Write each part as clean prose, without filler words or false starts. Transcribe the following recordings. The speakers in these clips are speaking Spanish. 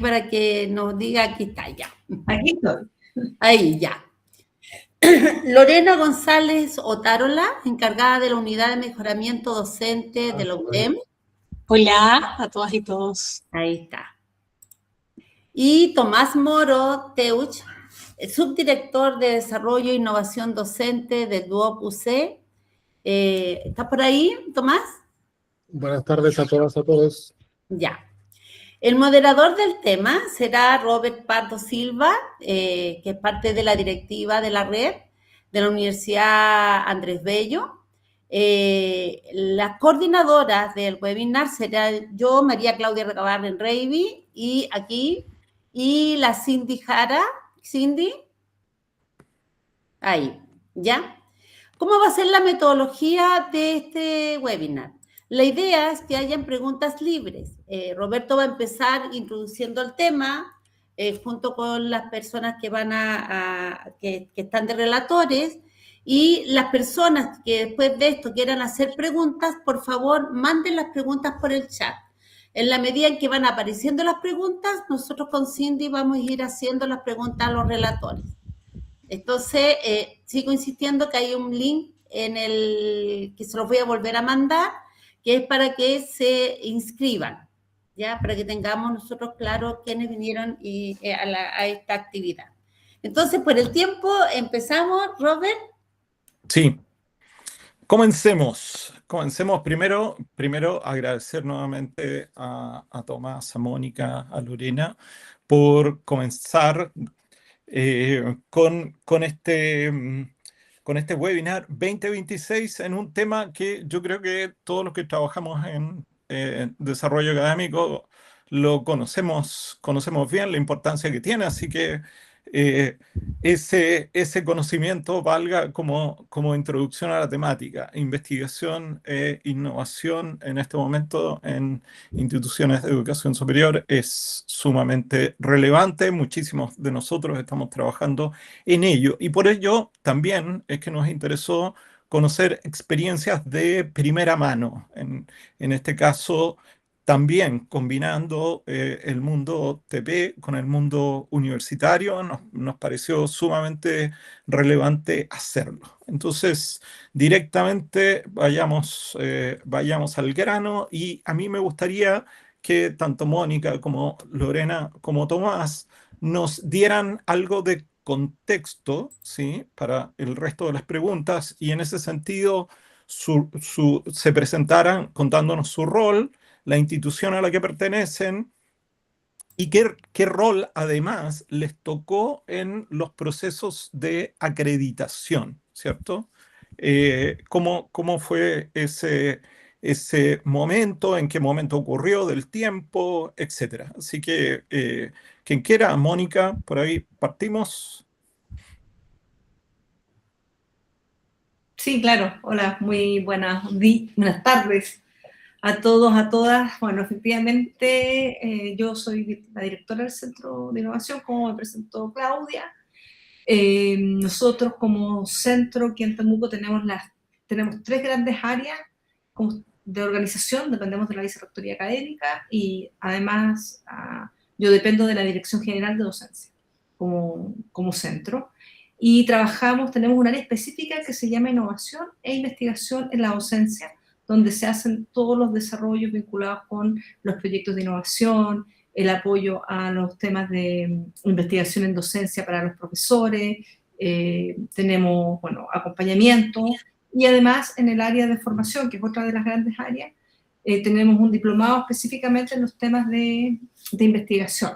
para que nos diga, aquí está ya. Aquí estoy. Ahí ya. Lorena González Otárola, encargada de la unidad de mejoramiento docente de la UTEM. Hola a todas y todos. Ahí está. Y Tomás Moro Teuch, subdirector de Desarrollo e Innovación Docente del DUOP UC. ¿Estás por ahí, Tomás? Buenas tardes a todas, a todos. Ya. El moderador del tema será Robert Pardo Silva, que es parte de la directiva de la red de la Universidad Andrés Bello. Las coordinadoras del webinar serán yo, María Claudia Recabarren Reiby, y aquí, y la Cindy Jara. Cindy, ahí, ¿ya? ¿Cómo va a ser la metodología de este webinar? La idea es que hayan preguntas libres. Roberto va a empezar introduciendo el tema junto con las personas que van que están de relatores, y las personas que después de esto quieran hacer preguntas, por favor, manden las preguntas por el chat. En la medida en que van apareciendo las preguntas, nosotros con Cindy vamos a ir haciendo las preguntas a los relatores. Entonces, sigo insistiendo que hay un link que se los voy a volver a mandar, que es para que se inscriban, ¿ya? Para que tengamos nosotros claro quiénes vinieron a esta actividad. Entonces, por el tiempo, empezamos, Robert. Sí, comencemos. Comencemos primero agradecer nuevamente a Tomás, a Mónica, a Lorena, por comenzar con este webinar 2026 en un tema que yo creo que todos los que trabajamos en desarrollo académico lo conocemos bien, la importancia que tiene, así que ese conocimiento valga como introducción a la temática. Investigación e innovación en este momento en instituciones de educación superior es sumamente relevante. Muchísimos de nosotros estamos trabajando en ello, y por ello también es que nos interesó conocer experiencias de primera mano, en este caso también combinando el mundo TP con el mundo universitario. Nos pareció sumamente relevante hacerlo. Entonces, directamente vayamos al grano, y a mí me gustaría que tanto Mónica como Lorena como Tomás nos dieran algo de contexto, ¿sí?, para el resto de las preguntas, y en ese sentido se presentaran contándonos su rol, la institución a la que pertenecen, y qué rol además les tocó en los procesos de acreditación, ¿cierto? ¿Cómo fue ese momento, en qué momento ocurrió del tiempo, etcétera? Así que, quien quiera, Mónica, por ahí partimos. Sí, claro. Hola, muy buenas tardes a todos, a todas. Bueno, efectivamente, yo soy la directora del Centro de Innovación, como me presentó Claudia. Nosotros como centro aquí en Temuco tenemos tres grandes áreas de organización. Dependemos de la Vicerrectoría Académica, y además yo dependo de la Dirección General de Docencia como centro. Y tenemos un área específica que se llama Innovación e Investigación en la Docencia, donde se hacen todos los desarrollos vinculados con los proyectos de innovación, el apoyo a los temas de investigación en docencia para los profesores, tenemos, acompañamiento, y además en el área de formación, que es otra de las grandes áreas, tenemos un diplomado específicamente en los temas de investigación.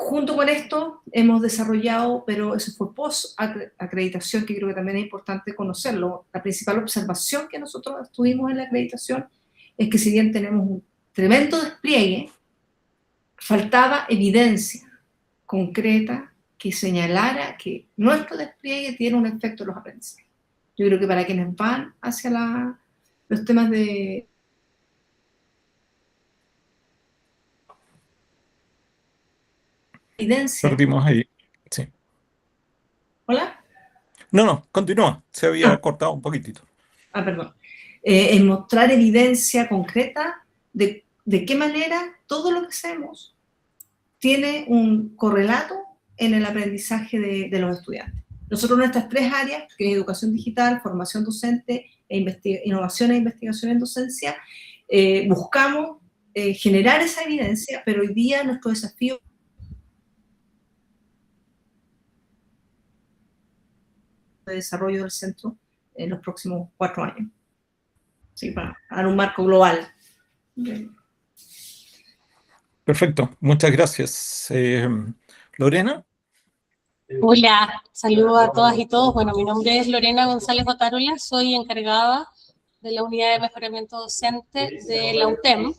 Junto con esto hemos desarrollado, pero eso fue post-acreditación, que creo que también es importante conocerlo. La principal observación que nosotros tuvimos en la acreditación es que, si bien tenemos un tremendo despliegue, faltaba evidencia concreta que señalara que nuestro despliegue tiene un efecto en los aprendizajes. Yo creo que para quienes van hacia los temas de evidencia. Perdimos ahí, sí. ¿Hola? No, continúa. Se había cortado un poquitito. Perdón. Es mostrar evidencia concreta de qué manera todo lo que hacemos tiene un correlato en el aprendizaje de los estudiantes. Nosotros en estas tres áreas, que es educación digital, formación docente, innovación e investigación en docencia, buscamos generar esa evidencia, pero hoy día nuestro desafío de desarrollo del centro en los próximos 4 años. Sí, para dar un marco global. Perfecto, muchas gracias. Lorena. Hola, saludos a todas y todos. Bueno, mi nombre es Lorena González Otárola, soy encargada de la unidad de mejoramiento docente de la UTEM.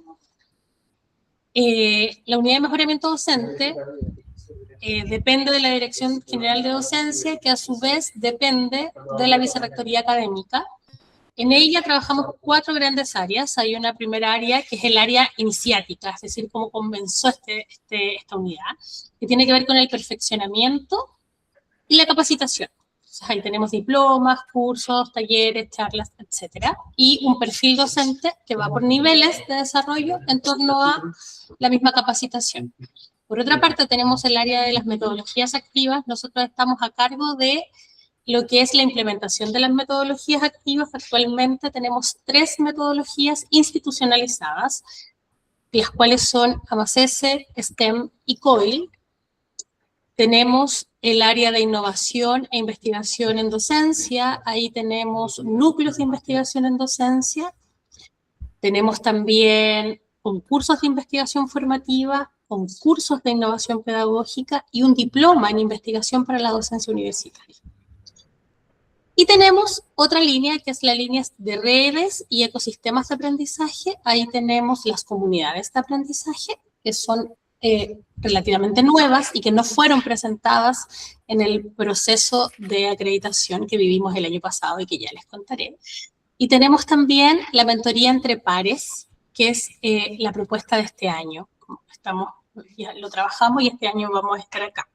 La unidad de mejoramiento docente depende de la Dirección General de Docencia, que a su vez depende de la Vicerrectoría Académica. En ella trabajamos 4 grandes áreas. Hay una primera área que es el área iniciática, es decir, cómo comenzó esta unidad, que tiene que ver con el perfeccionamiento y la capacitación. Entonces, ahí tenemos diplomas, cursos, talleres, charlas, etc. Y un perfil docente que va por niveles de desarrollo en torno a la misma capacitación. Por otra parte, tenemos el área de las metodologías activas. Nosotros estamos a cargo de lo que es la implementación de las metodologías activas. Actualmente tenemos 3 metodologías institucionalizadas, las cuales son AMACESE, STEM y COIL. Tenemos el área de innovación e investigación en docencia, ahí tenemos núcleos de investigación en docencia, tenemos también concursos de investigación formativa, concursos de innovación pedagógica y un diploma en investigación para la docencia universitaria. Y tenemos otra línea, que es la línea de redes y ecosistemas de aprendizaje. Ahí tenemos las comunidades de aprendizaje, que son relativamente nuevas y que no fueron presentadas en el proceso de acreditación que vivimos el año pasado y que ya les contaré. Y tenemos también la mentoría entre pares, que es la propuesta de este año. Ya lo trabajamos y este año vamos a estar acá.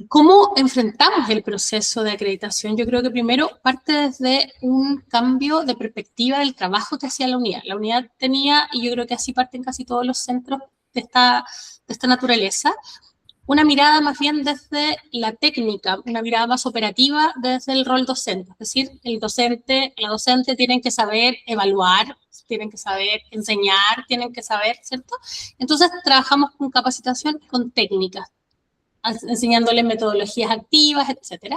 ¿Cómo enfrentamos el proceso de acreditación? Yo creo que primero parte desde un cambio de perspectiva del trabajo que hacía la unidad. La unidad tenía, y yo creo que así parten casi todos los centros de esta naturaleza, una mirada más bien desde la técnica, una mirada más operativa desde el rol docente. Es decir, el docente, la docente tienen que saber evaluar, tienen que saber enseñar, tienen que saber, ¿cierto? Entonces trabajamos con capacitación con técnicas, enseñándoles metodologías activas, etc.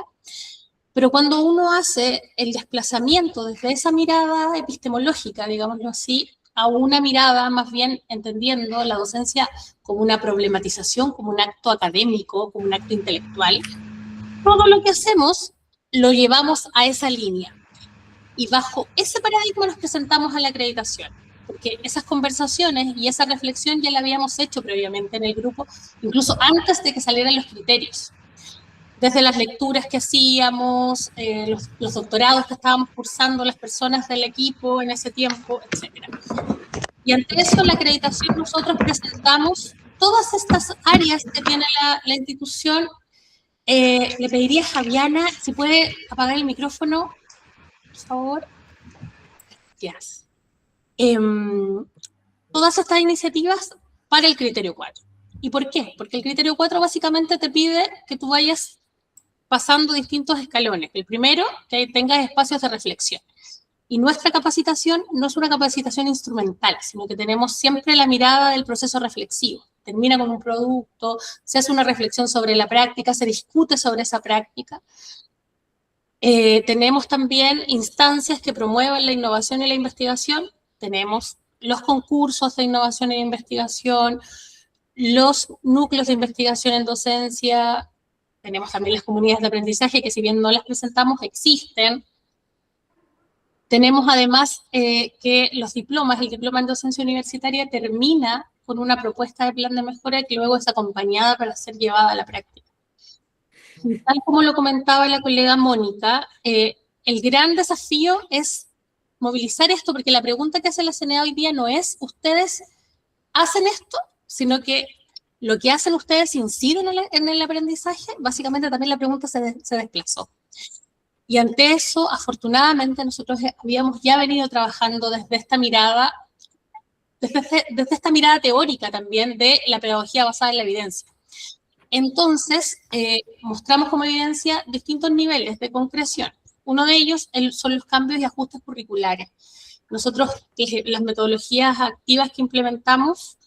Pero cuando uno hace el desplazamiento desde esa mirada epistemológica, digámoslo así, a una mirada más bien entendiendo la docencia como una problematización, como un acto académico, como un acto intelectual, todo lo que hacemos lo llevamos a esa línea. Y bajo ese paradigma nos presentamos a la acreditación, porque esas conversaciones y esa reflexión ya la habíamos hecho previamente en el grupo, incluso antes de que salieran los criterios. Desde las lecturas que hacíamos, los doctorados que estábamos cursando las personas del equipo en ese tiempo, etc. Y ante eso, la acreditación, nosotros presentamos todas estas áreas que tiene la institución. Le pediría a Javiana si puede apagar el micrófono, por favor. Gracias. Todas estas iniciativas para el criterio 4. ¿Y por qué? Porque el criterio 4 básicamente te pide que tú vayas pasando distintos escalones. El primero, que tengas espacios de reflexión. Y nuestra capacitación no es una capacitación instrumental, sino que tenemos siempre la mirada del proceso reflexivo. Termina con un producto, se hace una reflexión sobre la práctica, se discute sobre esa práctica. Tenemos también instancias que promuevan la innovación y la investigación. Tenemos los concursos de innovación e investigación, los núcleos de investigación en docencia. Tenemos también las comunidades de aprendizaje que, si bien no las presentamos, existen. Tenemos además que los diplomas, el diploma en docencia universitaria termina con una propuesta de plan de mejora que luego es acompañada para ser llevada a la práctica. Y tal como lo comentaba la colega Mónica, el gran desafío es movilizar esto, porque la pregunta que hace la CNA hoy día no es ¿ustedes hacen esto?, sino que lo que hacen ustedes incide en el aprendizaje. Básicamente también la pregunta se desplazó. Y ante eso, afortunadamente, nosotros habíamos ya venido trabajando desde esta mirada desde esta mirada teórica también de la pedagogía basada en la evidencia. Entonces, mostramos como evidencia distintos niveles de concreción. Uno de ellos son los cambios y ajustes curriculares. Nosotros, las metodologías activas que implementamos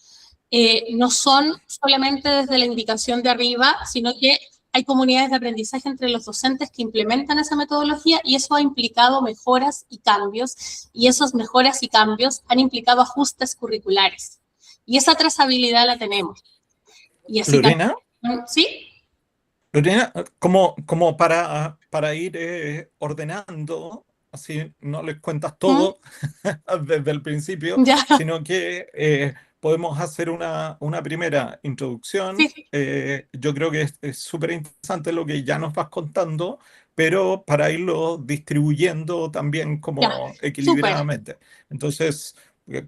no son solamente desde la indicación de arriba, sino que hay comunidades de aprendizaje entre los docentes que implementan esa metodología y eso ha implicado mejoras y cambios, y esas mejoras y cambios han implicado ajustes curriculares. Y esa trazabilidad la tenemos. Y así Lorena, ¿sí? Lorena, como para ir ordenando, así no les cuentas todo desde el principio, Ya. sino que podemos hacer una primera introducción. Sí. Yo creo que es súper interesante lo que ya nos vas contando, pero para irlo distribuyendo también como Ya, equilibradamente. Entonces,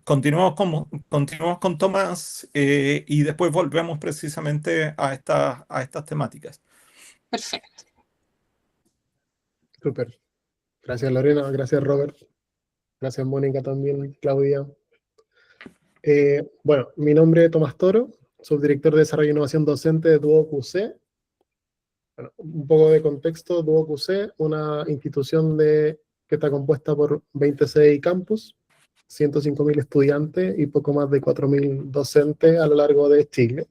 continuamos con Tomás y después volvemos precisamente a estas temáticas. Perfecto. Súper. Gracias, Lorena. Gracias, Robert. Gracias, Mónica, también, Claudia. Bueno, mi nombre es Tomás Toro, subdirector de Desarrollo e Innovación Docente de Duo QC. Bueno, un poco de contexto, Duo QC, una institución que está compuesta por 26 campus, 105.000 estudiantes y poco más de 4.000 docentes a lo largo de Chile.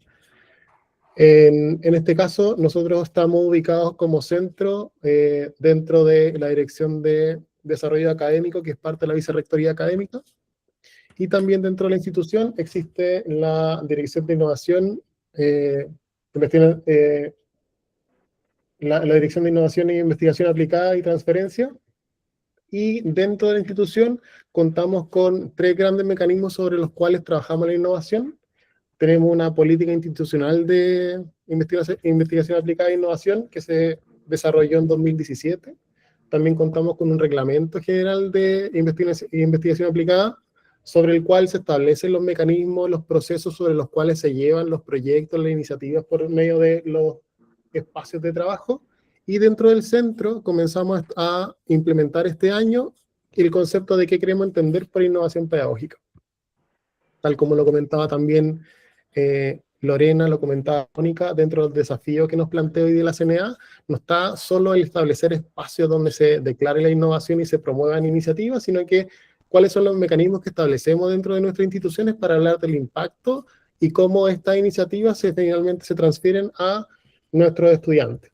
En este caso, nosotros estamos ubicados como centro dentro de la Dirección de Desarrollo Académico, que es parte de la Vicerrectoría Académica, y también dentro de la institución existe la Dirección de Innovación, la Dirección de Innovación e Investigación Aplicada y Transferencia, y dentro de la institución contamos con 3 grandes mecanismos sobre los cuales trabajamos la innovación. Tenemos una política institucional de investigación aplicada e innovación que se desarrolló en 2017. También contamos con un reglamento general de investigación aplicada sobre el cual se establecen los mecanismos, los procesos sobre los cuales se llevan los proyectos, las iniciativas por medio de los espacios de trabajo. Y dentro del centro comenzamos a implementar este año el concepto de qué queremos entender por innovación pedagógica. Tal como lo comentaba también Lorena, lo comentaba Mónica, dentro del desafío que nos plantea hoy de la CNA, no está solo el establecer espacios donde se declare la innovación y se promuevan iniciativas, sino que cuáles son los mecanismos que establecemos dentro de nuestras instituciones para hablar del impacto y cómo estas iniciativas finalmente se transfieren a nuestros estudiantes.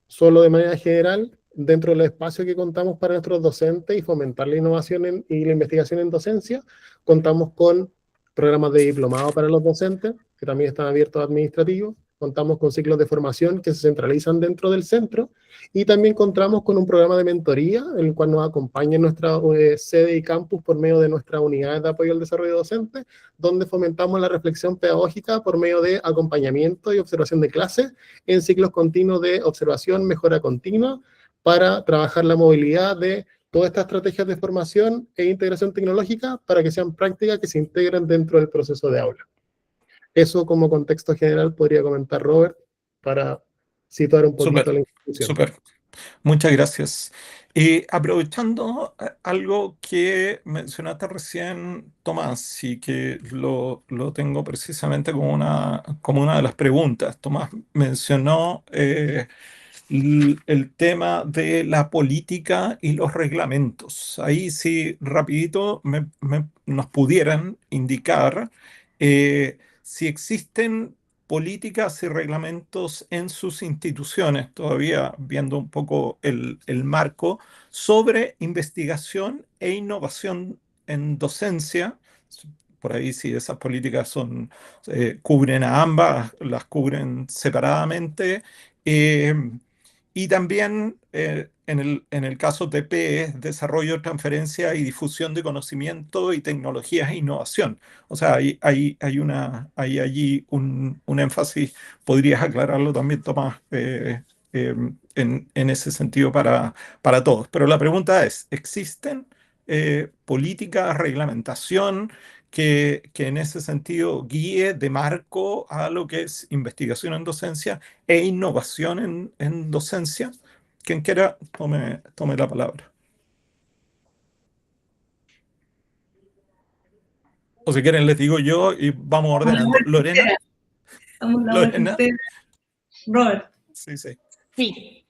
Solo de manera general, dentro del espacio que contamos para nuestros docentes y fomentar la innovación y la investigación en docencia, contamos con programas de diplomado para los docentes, que también están abiertos administrativos, contamos con ciclos de formación que se centralizan dentro del centro, y también contamos con un programa de mentoría, en el cual nos acompaña en nuestra sede y campus por medio de nuestras unidades de apoyo al desarrollo docente, donde fomentamos la reflexión pedagógica por medio de acompañamiento y observación de clases en ciclos continuos de observación, mejora continua, para trabajar la movilidad de todas estas estrategias de formación e integración tecnológica para que sean prácticas que se integren dentro del proceso de aula. Eso como contexto general podría comentar Robert para situar un poquito la institución. Súper. Muchas gracias. Aprovechando algo que mencionaste recién, Tomás, y que lo tengo precisamente como una de las preguntas. Tomás mencionó el tema de la política y los reglamentos. Ahí sí, rapidito, nos pudieran indicar si existen políticas y reglamentos en sus instituciones, todavía viendo un poco el marco, sobre investigación e innovación en docencia. Por ahí si esas políticas cubren a ambas, las cubren separadamente. Y también en el caso TP es desarrollo, transferencia y difusión de conocimiento y tecnologías e innovación. O sea, hay allí un énfasis, podrías aclararlo también, Tomás, en ese sentido para todos. Pero la pregunta es, ¿existen políticas, reglamentación que en ese sentido guíe de marco a lo que es investigación en docencia e innovación en docencia? Quien quiera, tome la palabra. O si quieren les digo yo y vamos ordenando. Lorena. Lorena. Robert. Sí, sí. Sí.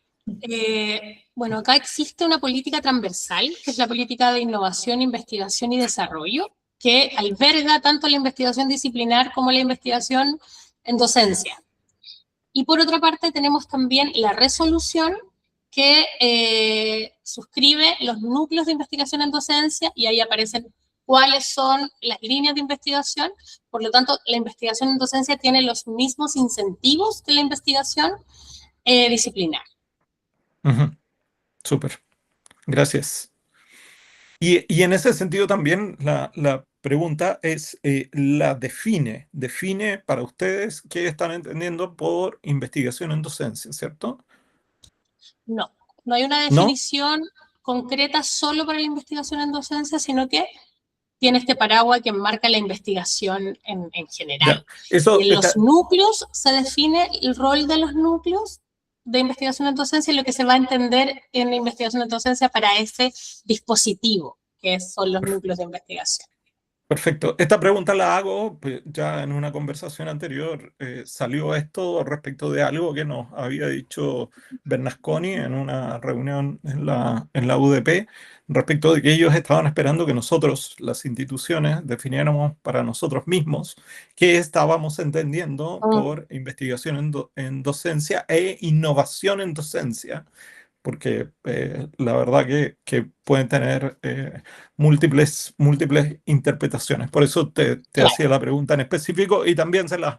Bueno, acá existe una política transversal, que es la política de innovación, investigación y desarrollo, que alberga tanto la investigación disciplinar como la investigación en docencia. Y por otra parte tenemos también la resolución que suscribe los núcleos de investigación en docencia y ahí aparecen cuáles son las líneas de investigación. Por lo tanto, la investigación en docencia tiene los mismos incentivos que la investigación disciplinar. Súper, gracias. Y en ese sentido también la pregunta es, define para ustedes qué están entendiendo por investigación en docencia, ¿cierto? No hay una definición concreta solo para la investigación en docencia, sino que tiene este paraguas que enmarca la investigación en general. Y en los núcleos se define el rol de los núcleos de investigación en docencia y lo que se va a entender en la investigación en docencia para ese dispositivo, que son los núcleos de investigación. Perfecto. Esta pregunta la hago, pues, ya en una conversación anterior salió esto respecto de algo que nos había dicho Bernasconi en una reunión en la UDP, respecto de que ellos estaban esperando que nosotros, las instituciones, definiéramos para nosotros mismos qué estábamos entendiendo por investigación en docencia e innovación en docencia. Porque la verdad que pueden tener múltiples interpretaciones. Por eso te hacía la pregunta en específico y también se la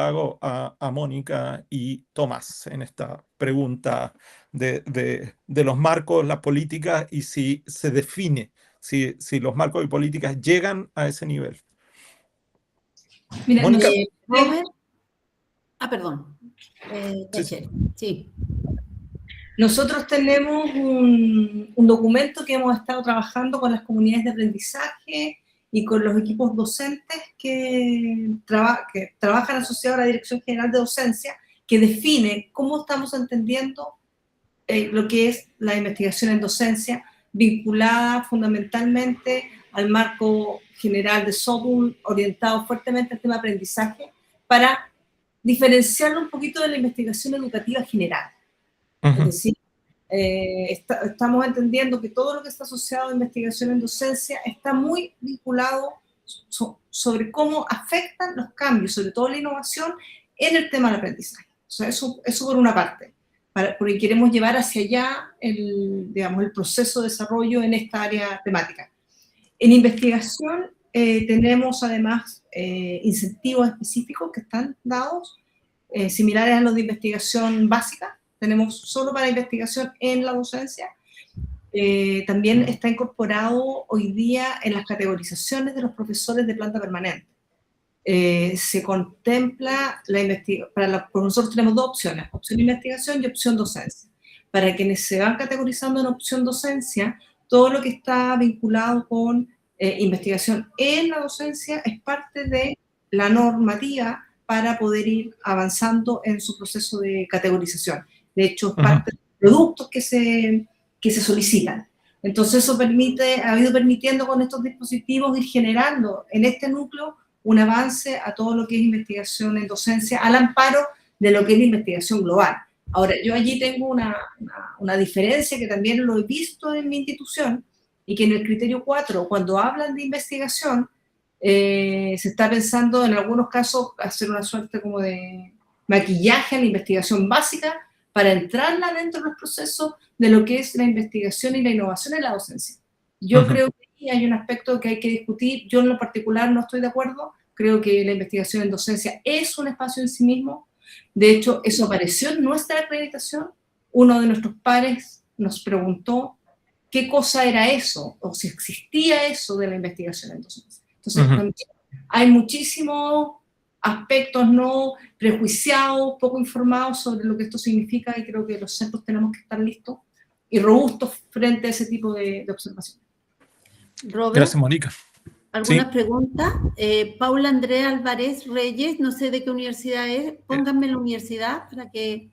hago a Mónica y Tomás en esta pregunta de los marcos, las políticas y si se define, si los marcos y políticas llegan a ese nivel. Mira, Mónica. Robert. Perdón. Sí. Nosotros tenemos un documento que hemos estado trabajando con las comunidades de aprendizaje y con los equipos docentes que trabajan asociados a la Dirección General de Docencia, que define cómo estamos entendiendo lo que es la investigación en docencia, vinculada fundamentalmente al marco general de SOBUL, orientado fuertemente al tema de aprendizaje, para diferenciarlo un poquito de la investigación educativa general. Es decir, estamos entendiendo que todo lo que está asociado a investigación en docencia está muy vinculado sobre cómo afectan los cambios, sobre todo la innovación, en el tema del aprendizaje. O sea, eso por una parte, porque queremos llevar hacia allá el proceso de desarrollo en esta área temática. En investigación tenemos además incentivos específicos que están dados, similares a los de investigación básica. Tenemos solo para investigación en la docencia. También está incorporado hoy día en las categorizaciones de los profesores de planta permanente. Se contempla nosotros tenemos dos opciones, opción investigación y opción docencia. Para quienes se van categorizando en opción docencia, todo lo que está vinculado con investigación en la docencia es parte de la normativa para poder ir avanzando en su proceso de categorización. De hecho, es parte de los productos que se solicitan. Entonces, eso ha ido permitiendo con estos dispositivos ir generando en este núcleo un avance a todo lo que es investigación en docencia, al amparo de lo que es la investigación global. Ahora, yo allí tengo una diferencia que también lo he visto en mi institución, y que en el criterio 4, cuando hablan de investigación, se está pensando en algunos casos hacer una suerte como de maquillaje a la investigación básica para entrarla dentro de los procesos de lo que es la investigación y la innovación en la docencia. Yo creo que hay un aspecto que hay que discutir. Yo en lo particular no estoy de acuerdo. Creo que la investigación en docencia es un espacio en sí mismo. De hecho, eso apareció en nuestra acreditación. Uno de nuestros pares nos preguntó qué cosa era eso, o si existía eso de la investigación en docencia. Entonces, también hay muchísimos aspectos no prejuiciados, poco informados sobre lo que esto significa, y creo que los centros tenemos que estar listos y robustos frente a ese tipo de observaciones. Robert, gracias, Mónica. ¿Algunas preguntas? Paula Andrea Álvarez Reyes, no sé de qué universidad es, pónganme la universidad para que...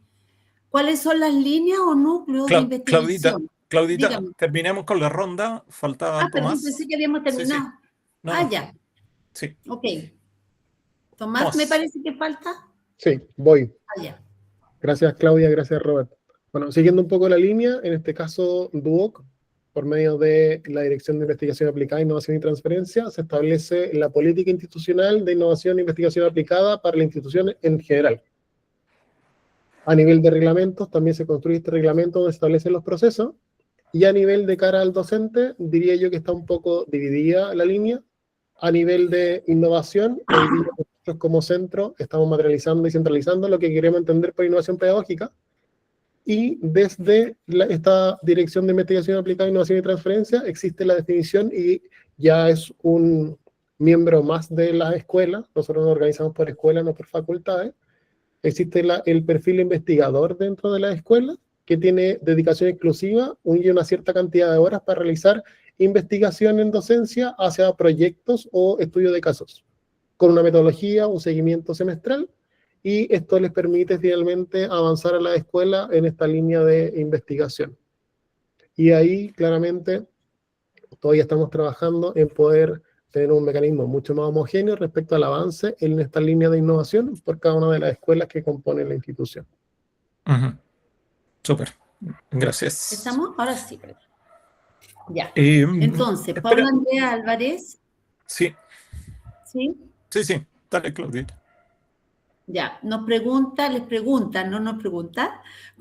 ¿Cuáles son las líneas o núcleos de investigación? Claudita, dígame. terminemos con la ronda, faltaba Tomás. Perdón, pensé que habíamos terminado. Sí. No. Ya. Sí. Ok. Tomás, me Tomás. parece que falta. Sí, voy. Ya. Gracias, Claudia, gracias, Robert. Bueno, siguiendo un poco la línea, en este caso, DUOC, por medio de la Dirección de Investigación Aplicada, Innovación y Transferencia, se establece la política institucional de innovación e investigación aplicada para la institución en general. A nivel de reglamentos, también se construye este reglamento donde se establecen los procesos, y a nivel de cara al docente, diría yo que está un poco dividida la línea. A nivel de innovación, hoy día nosotros como centro estamos materializando y centralizando lo que queremos entender por innovación pedagógica, y desde esta Dirección de Investigación Aplicada, Innovación y Transferencia existe la definición y ya es un miembro más de la escuela. Nosotros nos organizamos por escuela, no por facultades. Existe el perfil investigador dentro de la escuela, que tiene dedicación exclusiva y una cierta cantidad de horas para realizar investigación en docencia hacia proyectos o estudios de casos, con una metodología, un seguimiento semestral, y esto les permite finalmente avanzar a la escuela en esta línea de investigación. Y ahí, claramente, todavía estamos trabajando en poder tener un mecanismo mucho más homogéneo respecto al avance en esta línea de innovación por cada una de las escuelas que componen la institución. Súper, gracias. ¿Estamos? Ahora sí. Ya. Eh, Entonces, espera. Paula Andrea Álvarez. Sí, ¿Sí? sí, dale, Claudia. Ya, les preguntan, no nos preguntan,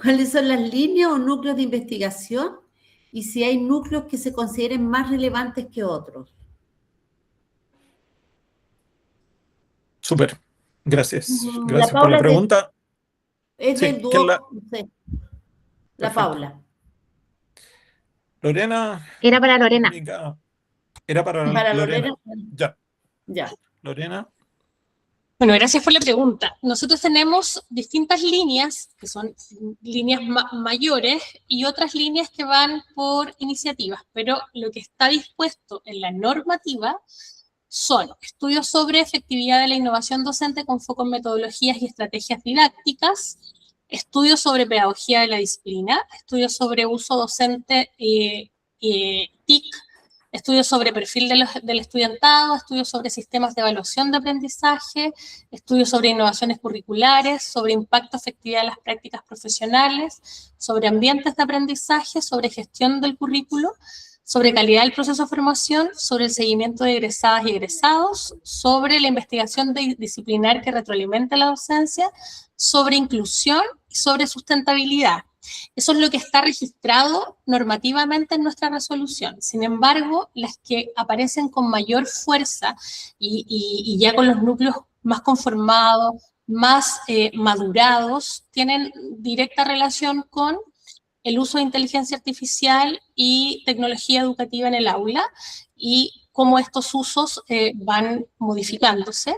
cuáles son las líneas o núcleos de investigación y si hay núcleos que se consideren más relevantes que otros. Súper, gracias. La Gracias por Paula la pregunta. es Sí, del ¿quién la...? dúo, no sé. La Perfecto. Paula. Lorena. Era para Lorena. Era para Lorena. Ya. Lorena. Bueno, gracias por la pregunta. Nosotros tenemos distintas líneas, que son líneas mayores, y otras líneas que van por iniciativas, pero lo que está dispuesto en la normativa son estudios sobre efectividad de la innovación docente con foco en metodologías y estrategias didácticas, estudios sobre pedagogía de la disciplina, estudios sobre uso docente TIC, estudios sobre perfil del estudiantado, estudios sobre sistemas de evaluación de aprendizaje, estudios sobre innovaciones curriculares, sobre impacto, efectividad de las prácticas profesionales, sobre ambientes de aprendizaje, sobre gestión del currículo, sobre calidad del proceso de formación, sobre el seguimiento de egresadas y egresados, sobre la investigación disciplinar que retroalimenta la docencia, sobre inclusión y sobre sustentabilidad. Eso es lo que está registrado normativamente en nuestra resolución. Sin embargo, las que aparecen con mayor fuerza y ya con los núcleos más conformados, más madurados, tienen directa relación con el uso de inteligencia artificial y tecnología educativa en el aula y cómo estos usos van modificándose.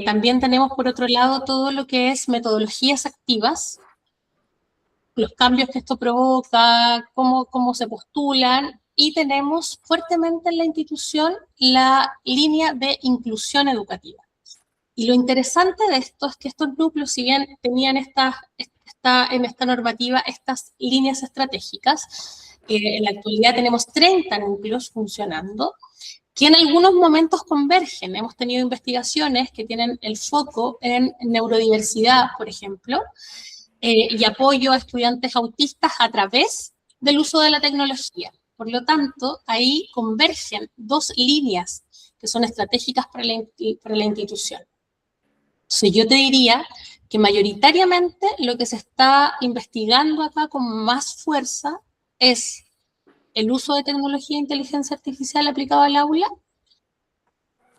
También tenemos, por otro lado, todo lo que es metodologías activas, los cambios que esto provoca, cómo se postulan, y tenemos fuertemente en la institución la línea de inclusión educativa. Y lo interesante de esto es que estos núcleos, si bien tenían en esta normativa estas líneas estratégicas, en la actualidad tenemos 30 núcleos funcionando, que en algunos momentos convergen. Hemos tenido investigaciones que tienen el foco en neurodiversidad, por ejemplo, y apoyo a estudiantes autistas a través del uso de la tecnología. Por lo tanto, ahí convergen dos líneas que son estratégicas para la institución. Entonces, yo te diría que mayoritariamente lo que se está investigando acá con más fuerza es el uso de tecnología e inteligencia artificial aplicado al aula,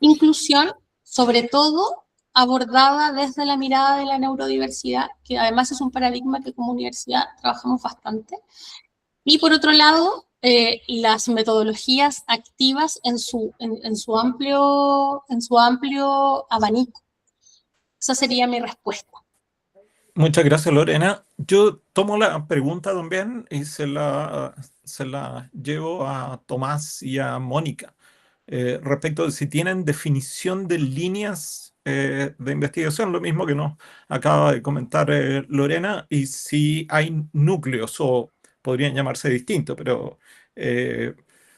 inclusión, sobre todo abordada desde la mirada de la neurodiversidad, que además es un paradigma que como universidad trabajamos bastante, y por otro lado, las metodologías activas en su amplio abanico. Esa sería mi respuesta. Muchas gracias, Lorena. Yo tomo la pregunta también y se la llevo a Tomás y a Mónica. Respecto de si tienen definición de líneas de investigación, lo mismo que nos acaba de comentar Lorena, y si hay núcleos, o podrían llamarse distintos, pero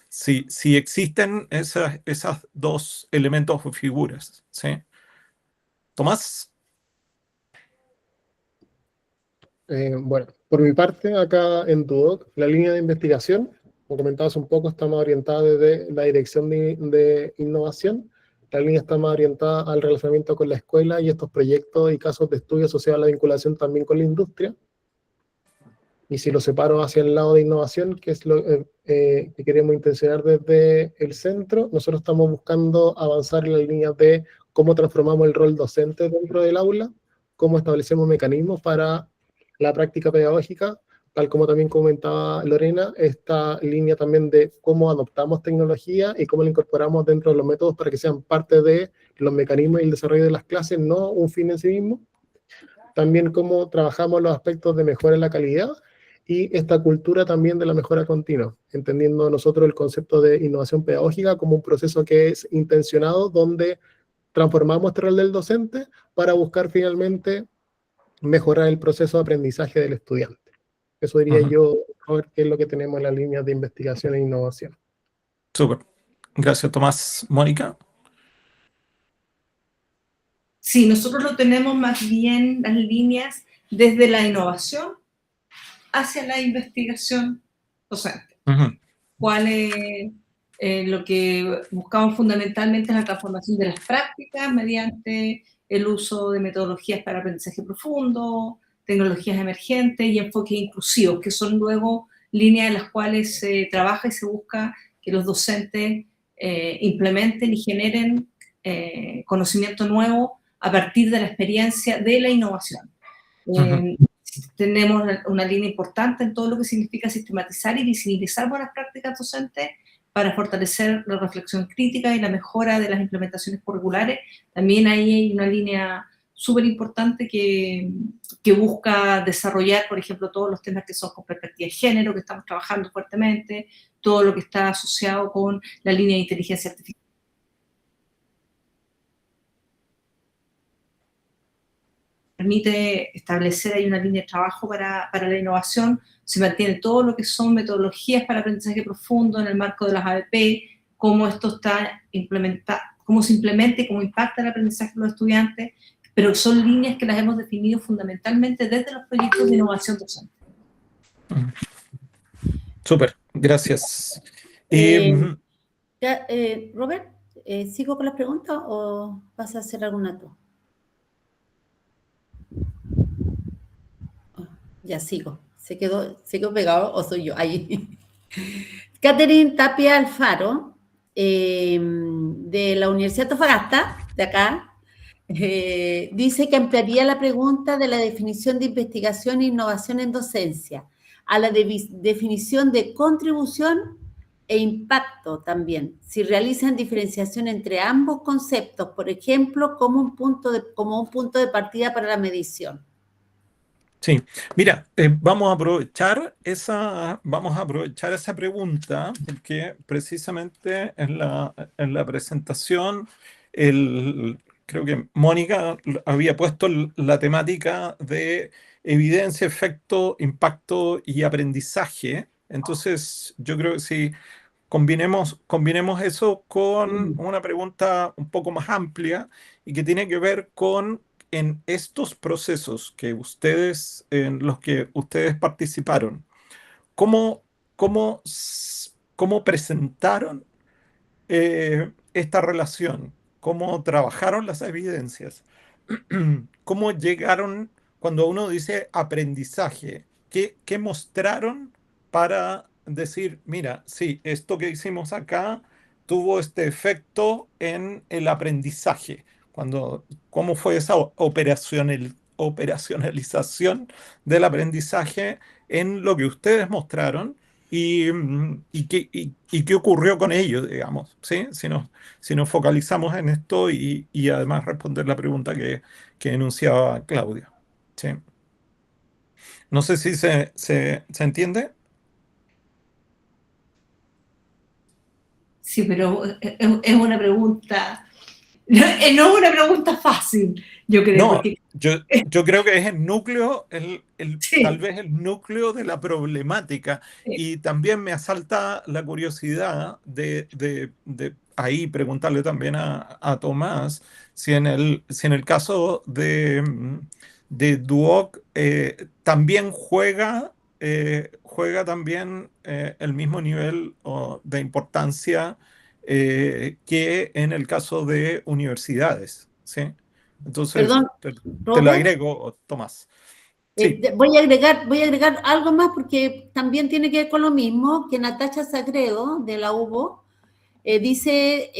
si existen esas dos elementos o figuras, ¿sí? Tomás. Bueno, por mi parte, acá en Duoc, la línea de investigación, como comentabas un poco, está más orientada desde la dirección de innovación. La línea está más orientada al relacionamiento con la escuela y estos proyectos y casos de estudio asociados a la vinculación también con la industria. Y si lo separo hacia el lado de innovación, que es lo que queremos intencionar desde el centro, nosotros estamos buscando avanzar en la línea de cómo transformamos el rol docente dentro del aula, cómo establecemos mecanismos para la práctica pedagógica, tal como también comentaba Lorena, esta línea también de cómo adoptamos tecnología y cómo la incorporamos dentro de los métodos para que sean parte de los mecanismos y el desarrollo de las clases, no un fin en sí mismo. También cómo trabajamos los aspectos de mejora en la calidad y esta cultura también de la mejora continua, entendiendo nosotros el concepto de innovación pedagógica como un proceso que es intencionado, donde transformamos este rol del docente para buscar finalmente mejorar el proceso de aprendizaje del estudiante. Eso diría yo, Robert, que es lo que tenemos en las líneas de investigación e innovación. Súper. Gracias, Tomás. Mónica. Sí, nosotros lo tenemos más bien las líneas desde la innovación hacia la investigación docente. ¿Cuál es lo que buscamos fundamentalmente? Es la transformación de las prácticas mediante el uso de metodologías para aprendizaje profundo, tecnologías emergentes y enfoques inclusivos, que son luego líneas en las cuales se trabaja y se busca que los docentes implementen y generen conocimiento nuevo a partir de la experiencia de la innovación. Tenemos una línea importante en todo lo que significa sistematizar y visibilizar buenas prácticas docentes para fortalecer la reflexión crítica y la mejora de las implementaciones curriculares. También ahí hay una línea súper importante que busca desarrollar, por ejemplo, todos los temas que son con perspectiva de género, que estamos trabajando fuertemente, todo lo que está asociado con la línea de inteligencia artificial. Permite establecer ahí una línea de trabajo para la innovación, se mantiene todo lo que son metodologías para aprendizaje profundo en el marco de las ABP, cómo esto está implementado, cómo se implementa y cómo impacta el aprendizaje de los estudiantes, pero son líneas que las hemos definido fundamentalmente desde los proyectos de innovación docente. Súper, gracias. Robert, ¿sigo con las preguntas o vas a hacer alguna tú? Ya sigo. ¿Se quedó pegado o soy yo? Ahí. Catherine Tapia Alfaro, de la Universidad de Antofagasta, de acá, dice que ampliaría la pregunta de la definición de investigación e innovación en docencia a la definición de contribución e impacto también, si realizan diferenciación entre ambos conceptos, por ejemplo, como un punto de partida para la medición. Sí, mira, vamos a aprovechar esa pregunta, porque precisamente en la presentación, creo que Mónica había puesto la temática de evidencia, efecto, impacto y aprendizaje. Entonces, yo creo que si combinemos eso con una pregunta un poco más amplia y que tiene que ver con en estos procesos en los que ustedes participaron, ¿cómo presentaron esta relación? ¿Cómo trabajaron las evidencias? ¿Cómo llegaron, cuando uno dice aprendizaje, qué mostraron para decir, mira, sí, esto que hicimos acá tuvo este efecto en el aprendizaje? ¿Cómo fue esa operacionalización del aprendizaje en lo que ustedes mostraron y qué ocurrió con ello, digamos, ¿sí? Si nos focalizamos en esto y además responder la pregunta que enunciaba Claudia, ¿sí? No sé si se entiende. Sí, pero es una pregunta No es una pregunta fácil, yo creo. No, Porque, yo creo que es el núcleo, tal sí, vez el núcleo de la problemática. sí. Y también me asalta la curiosidad de ahí preguntarle también a Tomás si en el caso de Duoc también juega también el mismo nivel de importancia que en el caso de universidades, ¿sí? Entonces, Perdón, te lo Robert. agrego, Tomás. Sí, Voy a agregar algo más porque también tiene que ver con lo mismo que Natacha Sagredo de la UBO dice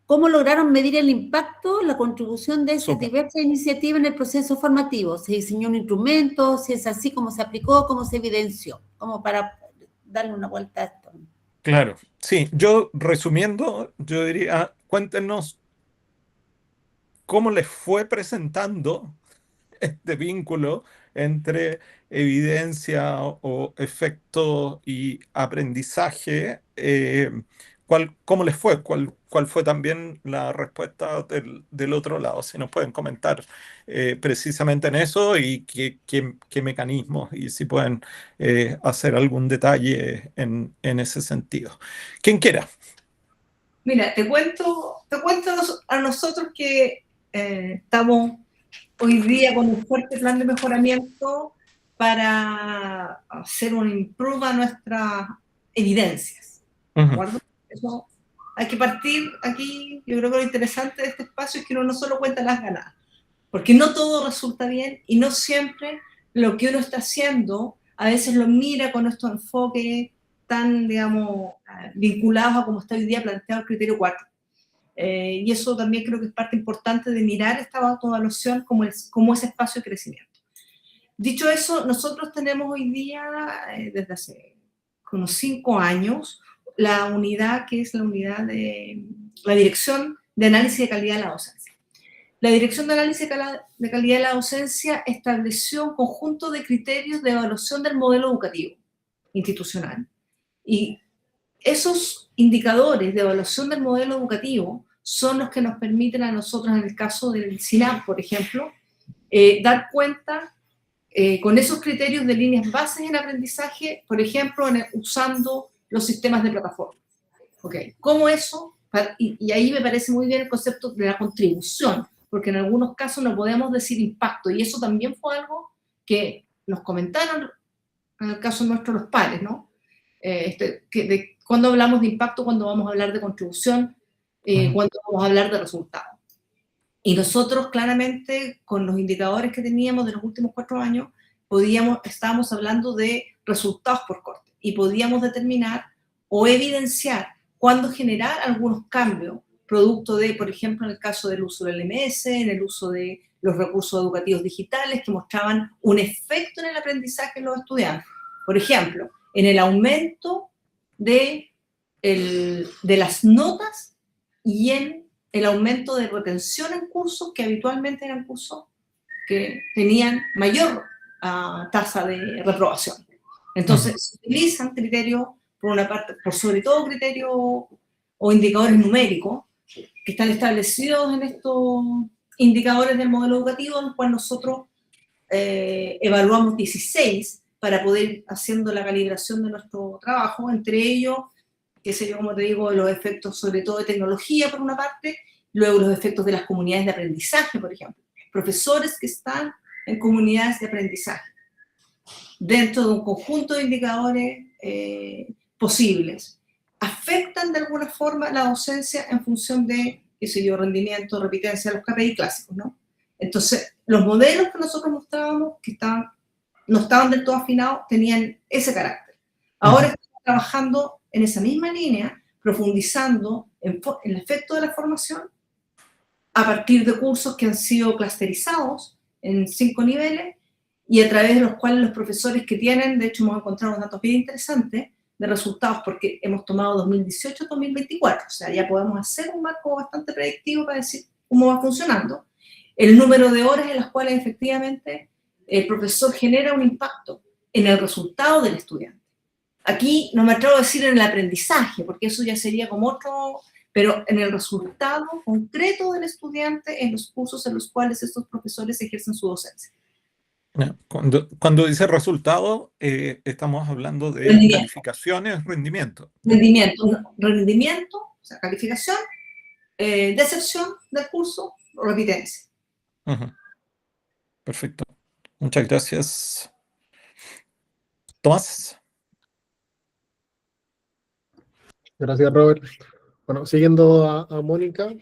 cómo lograron medir el impacto, la contribución de estas súper. diversas iniciativas en el proceso formativo. Se diseñó un instrumento, si es así, cómo se aplicó, cómo se evidenció, como para darle una vuelta a esto. Claro. Sí, yo resumiendo, yo diría, cuéntenos cómo les fue presentando este vínculo entre evidencia o efecto y aprendizaje, ¿cómo les fue? ¿Cuál fue también la respuesta del otro lado? Si nos pueden comentar precisamente en eso y qué mecanismos y si pueden hacer algún detalle en ese sentido. Quien quiera. Mira, te cuento a nosotros que estamos hoy día con un fuerte plan de mejoramiento para hacer un improve a nuestras evidencias. ¿De Ujú. acuerdo? Eso hay que partir aquí. Yo creo que lo interesante de este espacio es que uno no solo cuenta las ganadas, porque no todo resulta bien y no siempre lo que uno está haciendo a veces lo mira con estos enfoques tan, digamos, vinculados a cómo está hoy día planteado el criterio 4. Y eso también creo que es parte importante de mirar esta autoevaluación como ese espacio de crecimiento. Dicho eso, nosotros tenemos hoy día, desde hace unos 5 años, la unidad que es la unidad de la Dirección de Análisis de Calidad de la Docencia. La Dirección de Análisis de Calidad de la Docencia estableció un conjunto de criterios de evaluación del modelo educativo institucional. Y esos indicadores de evaluación del modelo educativo son los que nos permiten a nosotros, en el caso del SINAP, por ejemplo, dar cuenta con esos criterios de líneas bases en aprendizaje, por ejemplo, usando los sistemas de plataforma. ¿Okay? ¿Cómo eso? Y ahí me parece muy bien el concepto de la contribución, porque en algunos casos no podemos decir impacto, y eso también fue algo que nos comentaron en el caso nuestro los pares, ¿no? Cuando hablamos de impacto, cuando vamos a hablar de contribución, cuando vamos a hablar de resultados. Y nosotros claramente, con los indicadores que teníamos de los últimos 4 años, estábamos hablando de resultados por corte, y podíamos determinar o evidenciar cuándo generar algunos cambios, producto de, por ejemplo, en el caso del uso del LMS, en el uso de los recursos educativos digitales, que mostraban un efecto en el aprendizaje de los estudiantes. Por ejemplo, en el aumento de las notas y en el aumento de retención en cursos que habitualmente eran cursos que tenían mayor tasa de reprobación. Entonces, se utilizan criterios, por una parte, por sobre todo criterios o indicadores numéricos que están establecidos en estos indicadores del modelo educativo, en los cuales nosotros evaluamos 16 para poder ir haciendo la calibración de nuestro trabajo, entre ellos, qué sé yo, como te digo, los efectos sobre todo de tecnología por una parte, luego los efectos de las comunidades de aprendizaje, por ejemplo, profesores que están en comunidades de aprendizaje, dentro de un conjunto de indicadores posibles. Afectan de alguna forma la docencia en función de, qué sé yo, rendimiento, repitencia, los KPI clásicos, ¿no? Entonces, los modelos que nosotros mostrábamos, que no estaban del todo afinados, tenían ese carácter. Ahora estamos trabajando en esa misma línea, profundizando en el efecto de la formación a partir de cursos que han sido clusterizados en 5 niveles y a través de los cuales los profesores que tienen, de hecho hemos encontrado unos datos bien interesantes de resultados porque hemos tomado 2018-2024, o sea, ya podemos hacer un marco bastante predictivo para decir cómo va funcionando, el número de horas en las cuales efectivamente el profesor genera un impacto en el resultado del estudiante. Aquí no me atrevo a decir en el aprendizaje, porque eso ya sería como pero en el resultado concreto del estudiante en los cursos en los cuales estos profesores ejercen su docencia. Cuando dice resultado, estamos hablando de Rendimiento. calificaciones, rendimiento. Rendimiento, o sea, calificación, deserción del curso, repitencia. Perfecto. Muchas gracias. Tomás. Gracias, Robert. Bueno, siguiendo a Mónica,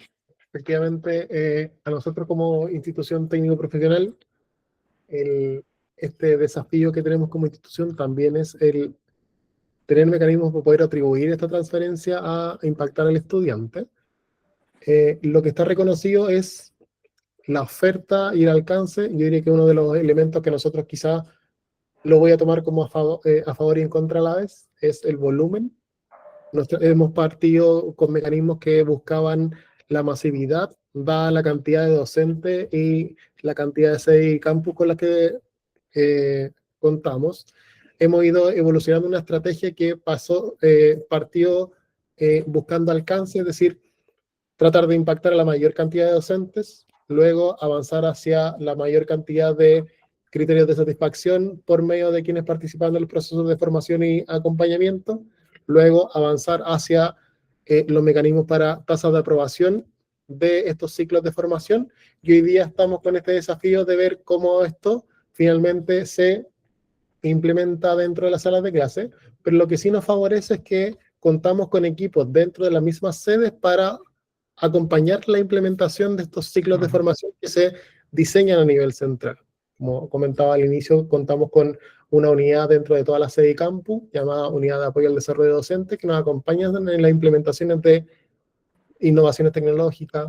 efectivamente, a nosotros como institución técnico-profesional, este desafío que tenemos como institución también es el tener mecanismos para poder atribuir esta transferencia a impactar al estudiante. Lo que está reconocido es la oferta y el alcance. Yo diría que uno de los elementos que nosotros quizás lo voy a tomar como a favor y en contra a la vez es el volumen. Hemos partido con mecanismos que buscaban la masividad, dada la cantidad de docentes y la cantidad de sedes y campus con las que contamos. Hemos ido evolucionando una estrategia que partió buscando alcance, es decir, tratar de impactar a la mayor cantidad de docentes, luego avanzar hacia la mayor cantidad de criterios de satisfacción por medio de quienes participan en los procesos de formación y acompañamiento, luego avanzar hacia los mecanismos para tasas de aprobación de estos ciclos de formación, y hoy día estamos con este desafío de ver cómo esto finalmente se implementa dentro de las salas de clase, pero lo que sí nos favorece es que contamos con equipos dentro de las mismas sedes para acompañar la implementación de estos ciclos de formación que se diseñan a nivel central. Como comentaba al inicio, contamos con una unidad dentro de toda la sede y campus, llamada Unidad de Apoyo al Desarrollo Docente, que nos acompaña en las implementaciones de innovaciones tecnológicas,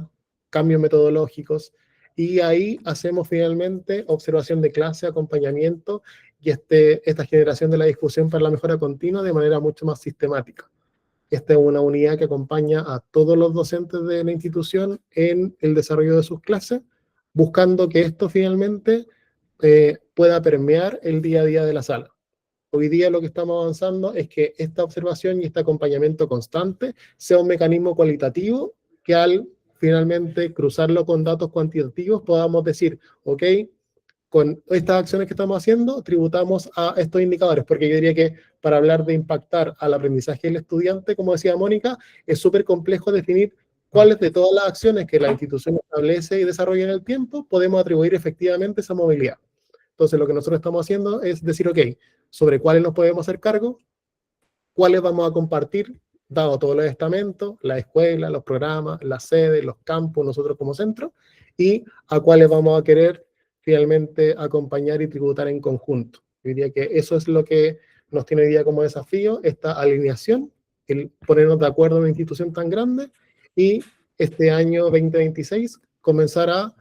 cambios metodológicos, y ahí hacemos finalmente observación de clase, acompañamiento, y esta generación de la discusión para la mejora continua de manera mucho más sistemática. Esta es una unidad que acompaña a todos los docentes de la institución en el desarrollo de sus clases, buscando que esto finalmente pueda permear el día a día de la sala. Hoy día lo que estamos avanzando es que esta observación y este acompañamiento constante sea un mecanismo cualitativo que al finalmente cruzarlo con datos cuantitativos podamos decir, ok, con estas acciones que estamos haciendo, tributamos a estos indicadores, porque yo diría que para hablar de impactar al aprendizaje del estudiante, como decía Mónica, es súper complejo definir cuáles de todas las acciones que la institución establece y desarrolla en el tiempo podemos atribuir efectivamente esa movilidad. Entonces, lo que nosotros estamos haciendo es decir, ok, sobre cuáles nos podemos hacer cargo, cuáles vamos a compartir, dado todos los estamentos, la escuela, los programas, las sedes, los campus, nosotros como centro, y a cuáles vamos a querer finalmente acompañar y tributar en conjunto. Yo diría que eso es lo que nos tiene hoy día como desafío, esta alineación, el ponernos de acuerdo en una institución tan grande, y este año 2026 comenzar a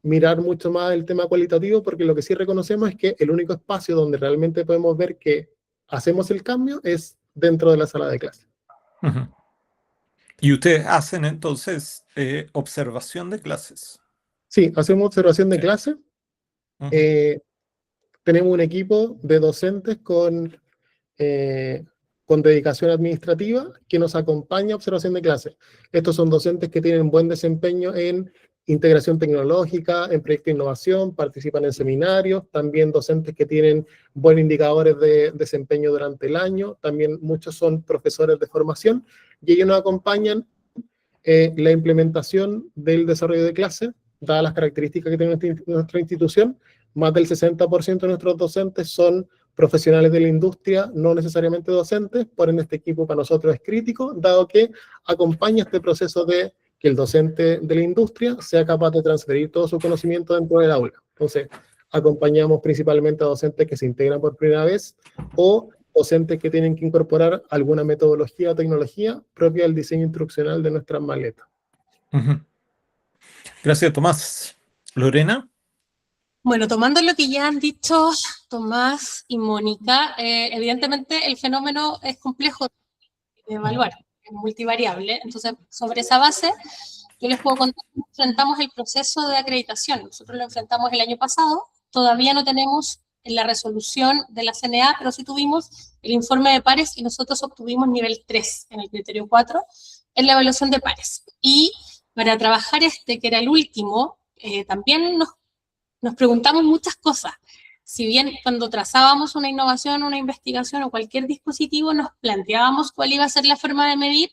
mirar mucho más el tema cualitativo, porque lo que sí reconocemos es que el único espacio donde realmente podemos ver que hacemos el cambio es dentro de la sala de clase. ¿Y ustedes hacen entonces observación de clases? Sí, hacemos observación de clase. Tenemos un equipo de docentes con dedicación administrativa que nos acompaña a observación de clase. Estos son docentes que tienen buen desempeño en integración tecnológica, en proyectos de innovación, participan en seminarios, también docentes que tienen buenos indicadores de desempeño durante el año, también muchos son profesores de formación, y ellos nos acompañan la implementación del desarrollo de clase, dadas las características que tiene nuestra institución. Más del 60% de nuestros docentes son profesionales de la industria, no necesariamente docentes, por ende este equipo para nosotros es crítico, dado que acompaña este proceso de que el docente de la industria sea capaz de transferir todo su conocimiento dentro del aula. Entonces, acompañamos principalmente a docentes que se integran por primera vez o docentes que tienen que incorporar alguna metodología o tecnología propia del diseño instruccional de nuestras maletas. Gracias, Tomás. Lorena. Bueno, tomando lo que ya han dicho Tomás y Mónica, evidentemente el fenómeno es complejo de evaluar, es multivariable. Entonces, sobre esa base, yo les puedo contar cómo enfrentamos el proceso de acreditación. Nosotros lo enfrentamos el año pasado, todavía no tenemos la resolución de la CNA, pero sí tuvimos el informe de pares y nosotros obtuvimos nivel 3 en el criterio 4, en la evaluación de pares. Y para trabajar que era el último, también nos preguntamos muchas cosas. Si bien cuando trazábamos una innovación, una investigación o cualquier dispositivo, nos planteábamos cuál iba a ser la forma de medir,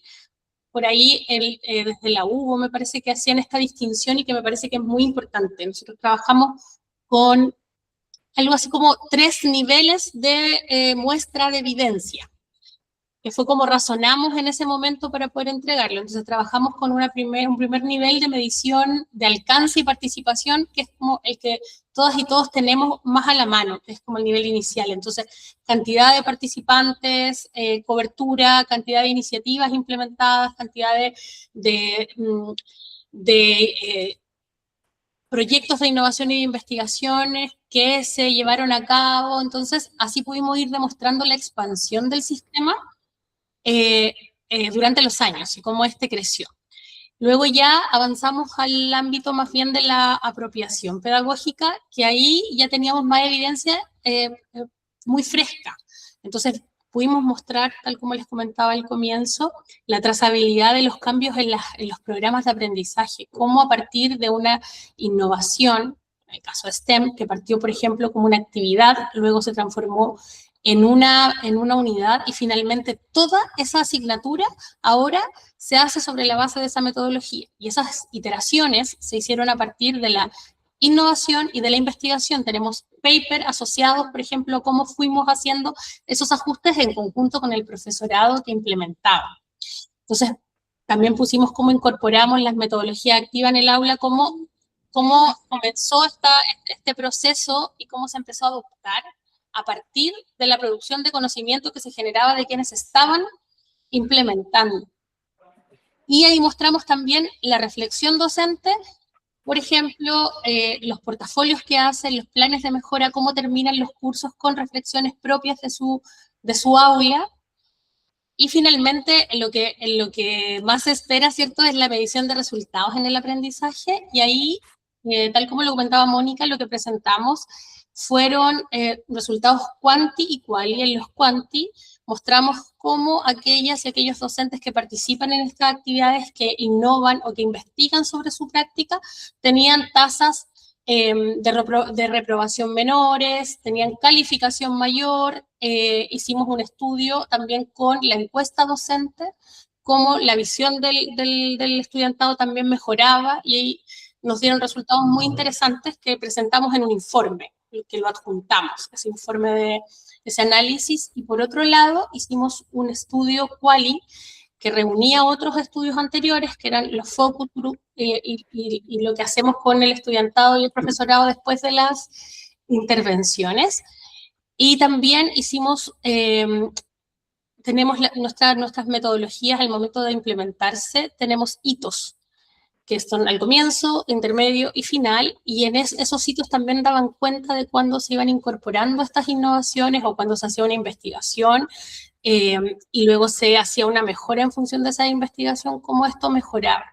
por ahí desde la UBO me parece que hacían esta distinción y que me parece que es muy importante. Nosotros trabajamos con algo así como 3 niveles de muestra de evidencia, que fue como razonamos en ese momento para poder entregarlo. Entonces trabajamos con un primer nivel de medición de alcance y participación, que es como el que todas y todos tenemos más a la mano, que es como el nivel inicial. Entonces, cantidad de participantes, cobertura, cantidad de iniciativas implementadas, cantidad de proyectos de innovación y de investigaciones que se llevaron a cabo. Entonces, así pudimos ir demostrando la expansión del sistema durante los años y cómo creció. Luego ya avanzamos al ámbito más bien de la apropiación pedagógica, que ahí ya teníamos más evidencia muy fresca. Entonces pudimos mostrar, tal como les comentaba al comienzo, la trazabilidad de los cambios en los programas de aprendizaje, cómo a partir de una innovación, en el caso de STEM, que partió, por ejemplo, como una actividad, luego se transformó en una unidad y finalmente toda esa asignatura ahora se hace sobre la base de esa metodología. Y esas iteraciones se hicieron a partir de la innovación y de la investigación. Tenemos paper asociados, por ejemplo, cómo fuimos haciendo esos ajustes en conjunto con el profesorado que implementaba. Entonces, también pusimos cómo incorporamos las metodologías activas en el aula, cómo comenzó este proceso y cómo se empezó a adoptar a partir de la producción de conocimiento que se generaba de quienes estaban implementando. Y ahí mostramos también la reflexión docente, por ejemplo, los portafolios que hacen, los planes de mejora, cómo terminan los cursos con reflexiones propias de su aula. Y finalmente, en lo que más se espera, ¿cierto?, es la medición de resultados en el aprendizaje. Y ahí, tal como lo comentaba Mónica, lo que presentamos fueron resultados cuanti y quali. En los cuanti mostramos cómo aquellas y aquellos docentes que participan en estas actividades, que innovan o que investigan sobre su práctica, tenían tasas de reprobación menores, tenían calificación mayor. Hicimos un estudio también con la encuesta docente, cómo la visión del estudiantado también mejoraba, y ahí nos dieron resultados muy interesantes que presentamos en un informe, que lo adjuntamos, ese informe de ese análisis. Y por otro lado, hicimos un estudio quali que reunía otros estudios anteriores, que eran los focus group, y lo que hacemos con el estudiantado y el profesorado después de las intervenciones. Y también tenemos nuestras metodologías al momento de implementarse, tenemos hitos, que son al comienzo, intermedio y final, y en esos hitos también daban cuenta de cuándo se iban incorporando estas innovaciones o cuándo se hacía una investigación, y luego se hacía una mejora en función de esa investigación, cómo esto mejoraba.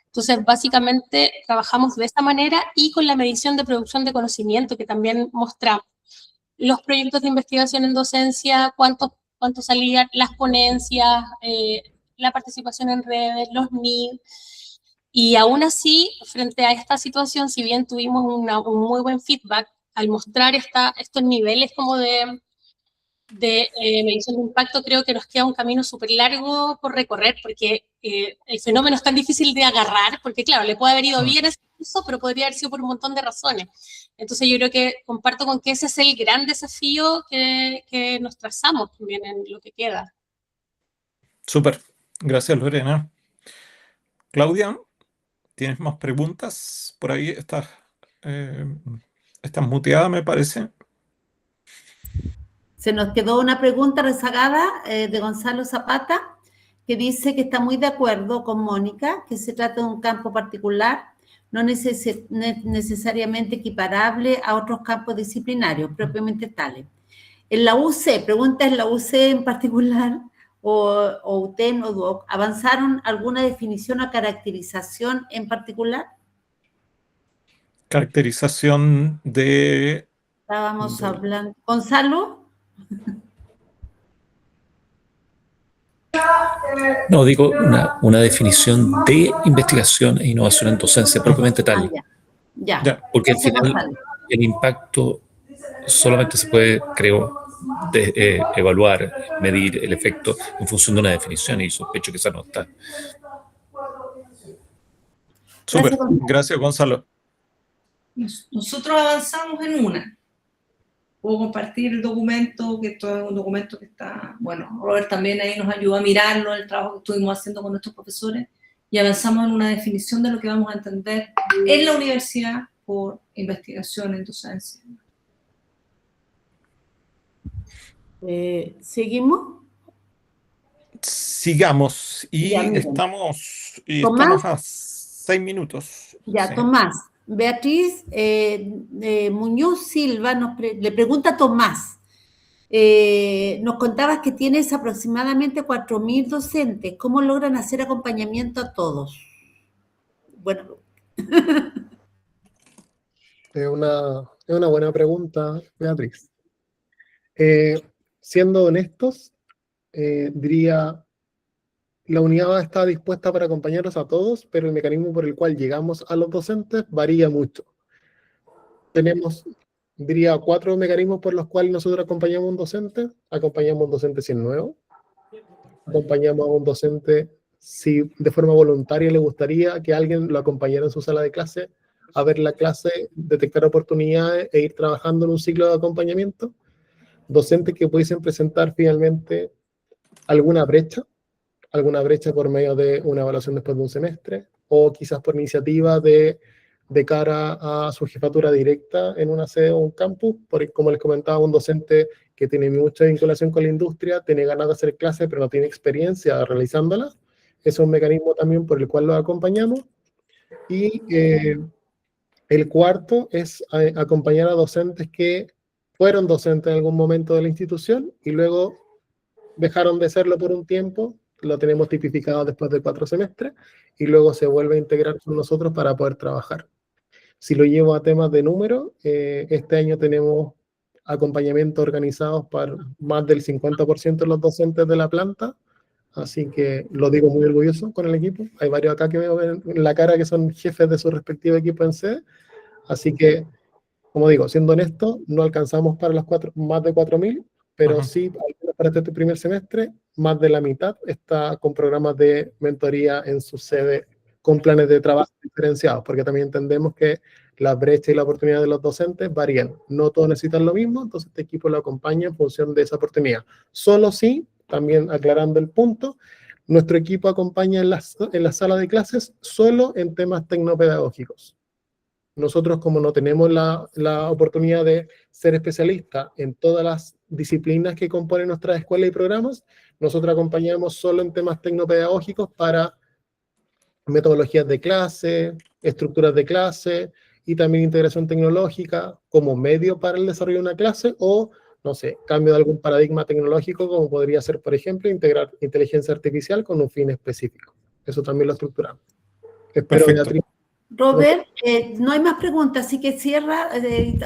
Entonces, básicamente, trabajamos de esta manera, y con la medición de producción de conocimiento, que también mostramos los proyectos de investigación en docencia, cuánto salían, las ponencias, la participación en redes, los NID. Y aún así, frente a esta situación, si bien tuvimos un muy buen feedback, al mostrar estos niveles como de medición de impacto, creo que nos queda un camino súper largo por recorrer, porque el fenómeno es tan difícil de agarrar, porque claro, le puede haber ido bien ese curso, pero podría haber sido por un montón de razones. Entonces yo creo que comparto con que ese es el gran desafío que nos trazamos también en lo que queda. Súper, gracias Lorena. Claudia, ¿tienes más preguntas? Por ahí estás muteada, me parece. Se nos quedó una pregunta rezagada de Gonzalo Zapata, que dice que está muy de acuerdo con Mónica, que se trata de un campo particular, no necesariamente equiparable a otros campos disciplinarios propiamente tales. En la UC, pregunta, ¿en la UC en particular, o UTEN o DUOC, avanzaron alguna definición o caracterización en particular? Caracterización de... Estábamos hablando... Gonzalo. No, digo una definición de investigación e innovación en docencia propiamente Ah, tal, ya. Ya. porque al Ese no final sale. el impacto solamente se puede, creo, evaluar, medir el efecto en función de una definición, y sospecho que esa no está. Súper. Gracias, Gonzalo. Gracias, Gonzalo. Nosotros avanzamos en una. Puedo compartir el documento, que esto es un documento que está, bueno, Robert también ahí nos ayudó a mirarlo, el trabajo que estuvimos haciendo con nuestros profesores, y avanzamos en una definición de lo que vamos a entender en la universidad por investigación en docencia. ¿Seguimos? Sigamos. Y Ya, miren. estamos Tomás. a 6 minutos. Ya, Sí. Tomás. Beatriz Muñoz Silva le pregunta a Tomás. Nos contabas que tienes aproximadamente 4.000 docentes. ¿Cómo logran hacer acompañamiento a todos? Bueno, Es una buena pregunta, Beatriz. Siendo honestos, diría, la unidad está dispuesta para acompañarlos a todos, pero el mecanismo por el cual llegamos a los docentes varía mucho. Tenemos, diría, 4 mecanismos por los cuales nosotros acompañamos a un docente. Acompañamos a un docente si es nuevo. Acompañamos a un docente si de forma voluntaria le gustaría que alguien lo acompañara en su sala de clase a ver la clase, detectar oportunidades e ir trabajando en un ciclo de acompañamiento. Docentes que pudiesen presentar finalmente alguna brecha por medio de una evaluación después de un semestre, o quizás por iniciativa de cara a su jefatura directa en una sede o un campus, porque como les comentaba, un docente que tiene mucha vinculación con la industria, tiene ganas de hacer clases, pero no tiene experiencia realizándolas. Es un mecanismo también por el cual lo acompañamos. Y el cuarto es acompañar a docentes que fueron docentes en algún momento de la institución y luego dejaron de serlo por un tiempo, lo tenemos tipificado después de 4 semestres, y luego se vuelve a integrar con nosotros para poder trabajar. Si lo llevo a temas de número, este año tenemos acompañamiento organizados para más del 50% de los docentes de la planta, así que lo digo muy orgulloso con el equipo. Hay varios acá que veo en la cara que son jefes de su respectivo equipo en sede, así que, como digo, siendo honesto, no alcanzamos para las más de 4.000, pero sí, para este primer semestre, más de la mitad está con programas de mentoría en su sede, con planes de trabajo diferenciados, porque también entendemos que la brecha y la oportunidad de los docentes varían. No todos necesitan lo mismo, entonces este equipo lo acompaña en función de esa oportunidad. Solo sí, también aclarando el punto, nuestro equipo acompaña en la sala de clases solo en temas tecnopedagógicos. Nosotros, como no tenemos la oportunidad de ser especialistas en todas las disciplinas que componen nuestras escuelas y programas, nosotros acompañamos solo en temas tecnopedagógicos para metodologías de clase, estructuras de clase y también integración tecnológica como medio para el desarrollo de una clase o, no sé, cambio de algún paradigma tecnológico como podría ser, por ejemplo, integrar inteligencia artificial con un fin específico. Eso también lo estructuramos. Espero, Perfecto. Beatriz. Robert, no hay más preguntas, así que cierra,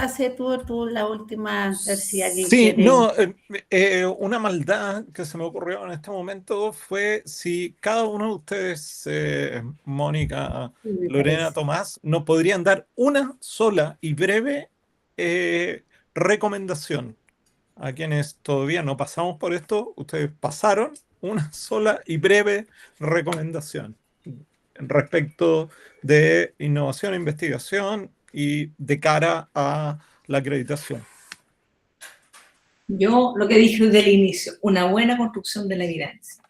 hace tú la última, a ver si alguien Sí, quiere. no, una maldad que se me ocurrió en este momento fue si cada uno de ustedes, Mónica, Me Lorena, parece. Tomás, nos podrían dar una sola y breve recomendación. A quienes todavía no pasamos por esto, ustedes pasaron una sola y breve recomendación respecto de innovación e investigación y de cara a la acreditación. Yo lo que dije desde el inicio, una buena construcción de la evidencia.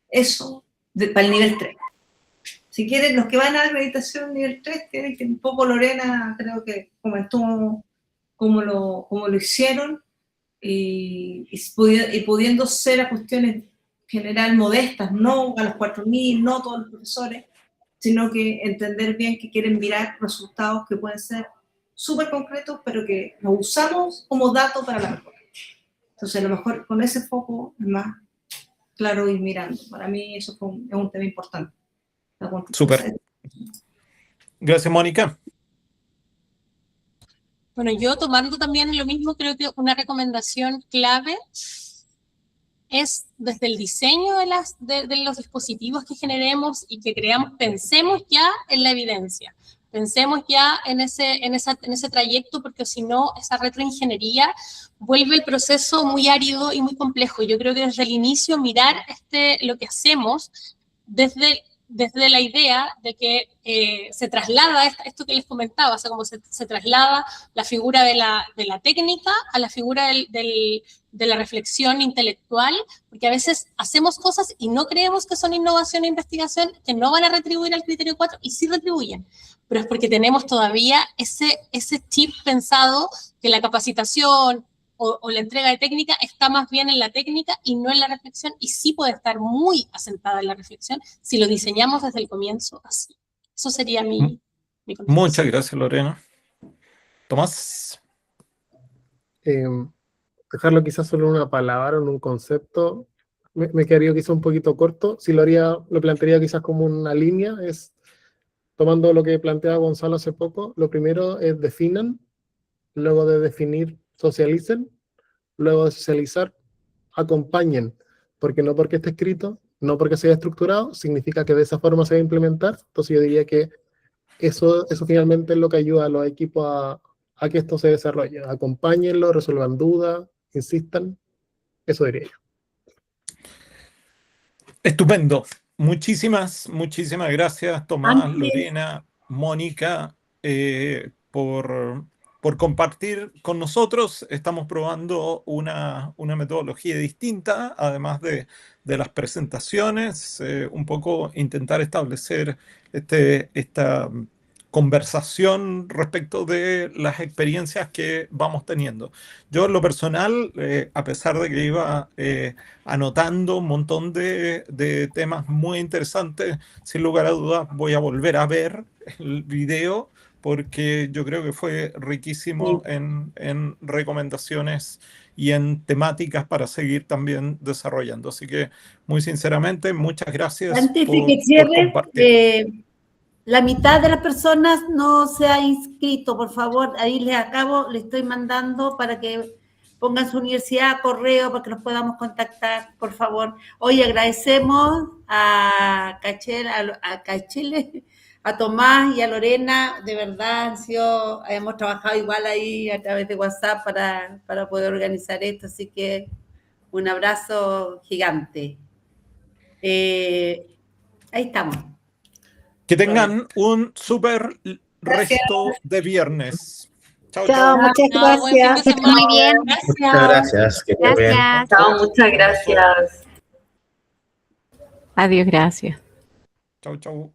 Eso para el nivel 3. Si quieren, los que van a la acreditación nivel 3, tienen que un poco Lorena, creo que comentó cómo lo hicieron, y pudiendo ser a cuestiones general modestas, no a los 4.000, no todos los profesores, sino que entender bien que quieren mirar resultados que pueden ser súper concretos, pero que los usamos como datos para la mejora. Entonces, a lo mejor con ese foco es más claro ir mirando. Para mí eso es un tema importante. Súper. Gracias, Mónica. Bueno, yo tomando también lo mismo, creo que una recomendación clave es desde el diseño de los dispositivos que generemos y que creamos, pensemos ya en la evidencia, pensemos ya en ese trayecto, porque si no, esa retroingeniería vuelve el proceso muy árido y muy complejo. Yo creo que desde el inicio mirar lo que hacemos desde la idea de que se traslada esto que les comentaba, o sea, como se traslada la figura de la técnica a la figura de la reflexión intelectual, porque a veces hacemos cosas y no creemos que son innovación e investigación, que no van a retribuir al criterio 4, y sí retribuyen, pero es porque tenemos todavía ese chip pensado que la capacitación o la entrega de técnica está más bien en la técnica y no en la reflexión, y sí puede estar muy asentada en la reflexión si lo diseñamos desde el comienzo así. Eso sería mi contribución. Muchas gracias, Lorena. Tomás. Dejarlo quizás solo en una palabra, en un concepto, me quedaría quizás un poquito corto. Si lo plantearía quizás como una línea, es tomando lo que planteaba Gonzalo hace poco. Lo primero es definan, luego de definir, socialicen, luego de socializar, acompañen, porque no porque esté escrito, no porque se haya estructurado, significa que de esa forma se va a implementar. Entonces yo diría que eso finalmente es lo que ayuda a los equipos a que esto se desarrolle. Acompáñenlo, resuelvan dudas, insistan. Eso diría yo. Estupendo. Muchísimas gracias, Tomás, Antes- Lorena, Mónica, por compartir con nosotros. Estamos probando una metodología distinta, además de las presentaciones, un poco intentar establecer esta conversación respecto de las experiencias que vamos teniendo. Yo en lo personal, a pesar de que iba anotando un montón de temas muy interesantes, sin lugar a dudas voy a volver a ver el video porque yo creo que fue riquísimo en recomendaciones y en temáticas para seguir también desarrollando. Así que, muy sinceramente, muchas gracias Antes de por que cierres, compartir. la mitad de las personas no se ha inscrito, por favor, ahí les estoy mandando para que pongan su universidad, correo, para que los podamos contactar, por favor. Hoy agradecemos a Cachele, a Tomás y a Lorena, de verdad hemos trabajado igual ahí a través de WhatsApp para poder organizar esto, así que un abrazo gigante. Ahí estamos. Que tengan un súper resto de viernes. Chao, Chao, muchas gracias. Que estén muy bien. Muchas gracias. Que esté bien. Gracias. Chao, muchas gracias. Adiós, gracias. Chau.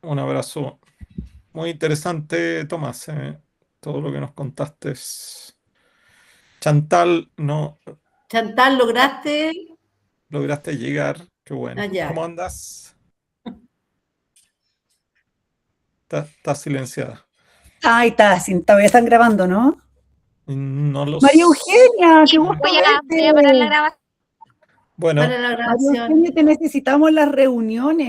Un abrazo. Muy interesante, Tomás, todo lo que nos contaste. Chantal, lograste llegar. Qué bueno. Allá. ¿Cómo andas? Estás silenciada. Ay, todavía están grabando, ¿no? No lo María Eugenia, qué gusto Voy a verte. parar la grabación. Bueno, Para la María grabación. Eugenia, te necesitamos las reuniones.